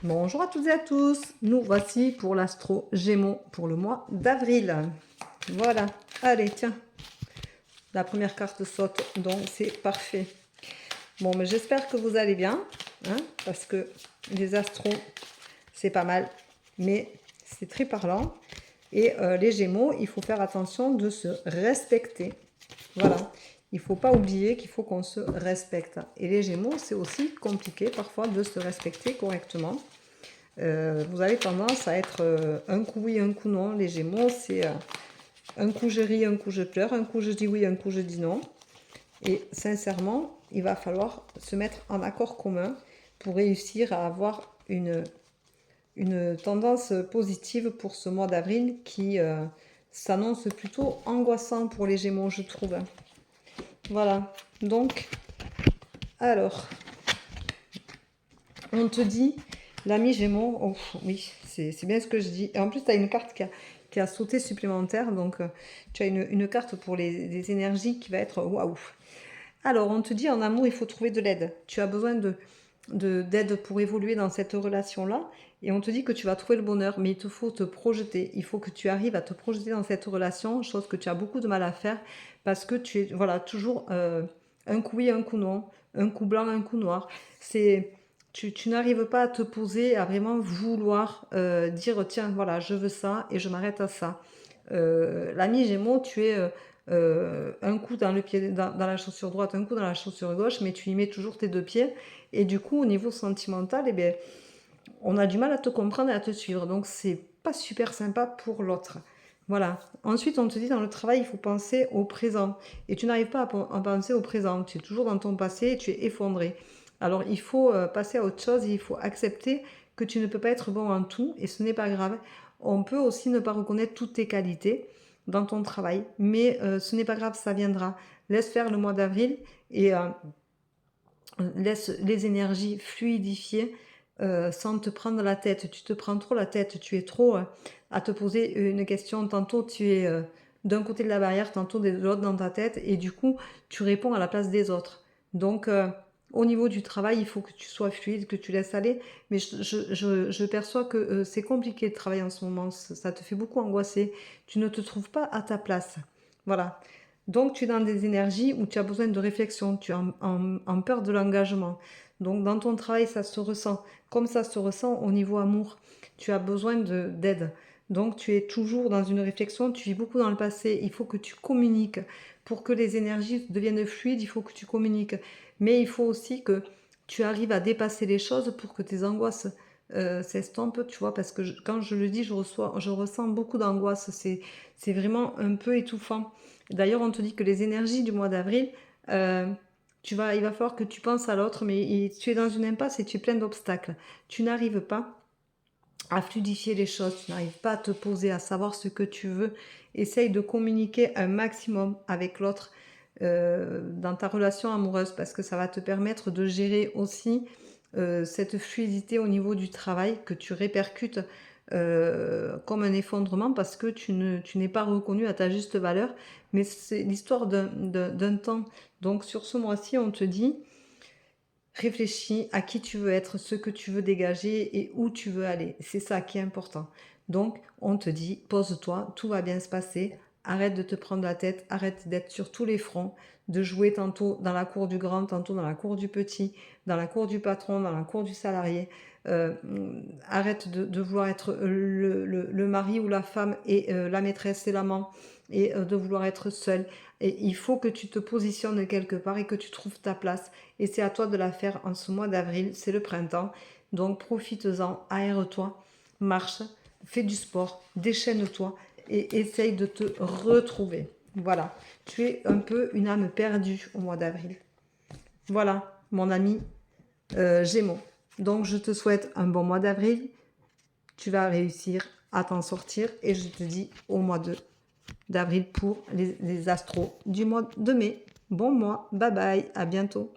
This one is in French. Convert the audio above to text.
Bonjour à toutes et à tous, nous voici pour l'astro Gémeaux pour le mois d'avril. Voilà, allez tiens, la première carte saute, donc c'est parfait. Bon, mais j'espère que vous allez bien, hein, parce que les astros, c'est pas mal, mais c'est très parlant. Et les Gémeaux, il faut faire attention de se respecter. Voilà, il ne faut pas oublier qu'il faut qu'on se respecte. Et les Gémeaux, c'est aussi compliqué parfois de se respecter correctement. Vous avez tendance à être un coup oui, un coup non. Les Gémeaux, c'est un coup je ris, un coup je pleure, un coup je dis oui, un coup je dis non. Et sincèrement, il va falloir se mettre en accord commun pour réussir à avoir une tendance positive pour ce mois d'avril qui s'annonce plutôt angoissant pour les Gémeaux, je trouve. Voilà, donc, alors, on te dit, l'ami Gémeaux, oh, oui, c'est bien ce que je dis. Et en plus, tu as une carte qui a sauté supplémentaire, donc tu as une carte pour les énergies qui va être waouh. Alors, on te dit, en amour, il faut trouver de l'aide. Tu as besoin d'aide pour évoluer dans cette relation-là. Et on te dit que tu vas trouver le bonheur, mais il te faut te projeter. Il faut que tu arrives à te projeter dans cette relation, chose que tu as beaucoup de mal à faire parce que tu es voilà, toujours un coup oui, un coup non, un coup blanc, un coup noir. Tu n'arrives pas à te poser, à vraiment vouloir dire tiens, voilà, je veux ça et je m'arrête à ça. L'ami Gémeaux, tu es un coup dans le pied dans la chaussure droite, un coup dans la chaussure gauche, mais tu y mets toujours tes deux pieds. Et du coup, au niveau sentimental, eh bien, on a du mal à te comprendre et à te suivre. Donc, c'est pas super sympa pour l'autre. Voilà. Ensuite, on te dit dans le travail, il faut penser au présent. Et tu n'arrives pas à penser au présent. Tu es toujours dans ton passé et tu es effondré. Alors, il faut passer à autre chose et il faut accepter que tu ne peux pas être bon en tout et ce n'est pas grave. On peut aussi ne pas reconnaître toutes tes qualités dans ton travail, mais ce n'est pas grave, ça viendra. Laisse faire le mois d'avril et laisse les énergies fluidifier sans te prendre la tête. Tu te prends trop la tête, tu es trop à te poser une question. Tantôt tu es d'un côté de la barrière, tantôt de l'autre dans ta tête, et du coup tu réponds à la place des autres. Donc au niveau du travail, il faut que tu sois fluide, que tu laisses aller. Mais je perçois que c'est compliqué de travailler en ce moment. Ça te fait beaucoup angoisser. Tu ne te trouves pas à ta place. Voilà. Donc, tu es dans des énergies où tu as besoin de réflexion, tu es en peur de l'engagement. Donc, dans ton travail, ça se ressent. Comme ça se ressent au niveau amour, tu as besoin d'aide. Donc, tu es toujours dans une réflexion, tu vis beaucoup dans le passé. Il faut que tu communiques. Pour que les énergies deviennent fluides, il faut que tu communiques. Mais il faut aussi que tu arrives à dépasser les choses pour que tes angoisses s'estompent, tu vois, parce que quand je le dis, je ressens beaucoup d'angoisse. C'est vraiment un peu étouffant. D'ailleurs, on te dit que les énergies du mois d'avril, il va falloir que tu penses à l'autre, mais tu es dans une impasse et tu es plein d'obstacles. Tu n'arrives pas à fluidifier les choses, tu n'arrives pas à te poser, à savoir ce que tu veux. Essaye de communiquer un maximum avec l'autre dans ta relation amoureuse parce que ça va te permettre de gérer aussi cette fluidité au niveau du travail que tu répercutes comme un effondrement parce que tu n'es pas reconnu à ta juste valeur. Mais c'est l'histoire d'un temps. Donc sur ce mois-ci, on te dit, réfléchis à qui tu veux être, ce que tu veux dégager et où tu veux aller. C'est ça qui est important. Donc on te dit, pose-toi, tout va bien se passer. Arrête de te prendre la tête, arrête d'être sur tous les fronts, de jouer tantôt dans la cour du grand, tantôt dans la cour du petit, dans la cour du patron, dans la cour du salarié. Euh, Arrête de vouloir être le mari ou la femme et la maîtresse et l'amant et de vouloir être seul. Et il faut que tu te positionnes quelque part et que tu trouves ta place. Et c'est à toi de la faire en ce mois d'avril, c'est le printemps. Donc profite-en, aère-toi, marche, fais du sport, déchaîne-toi et essaye de te retrouver. Voilà, tu es un peu une âme perdue au mois d'avril. Voilà, mon ami Gémeaux. Donc je te souhaite un bon mois d'avril. Tu vas réussir à t'en sortir et je te dis au mois d'avril pour les astros du mois de mai. Bon mois, bye bye, à bientôt.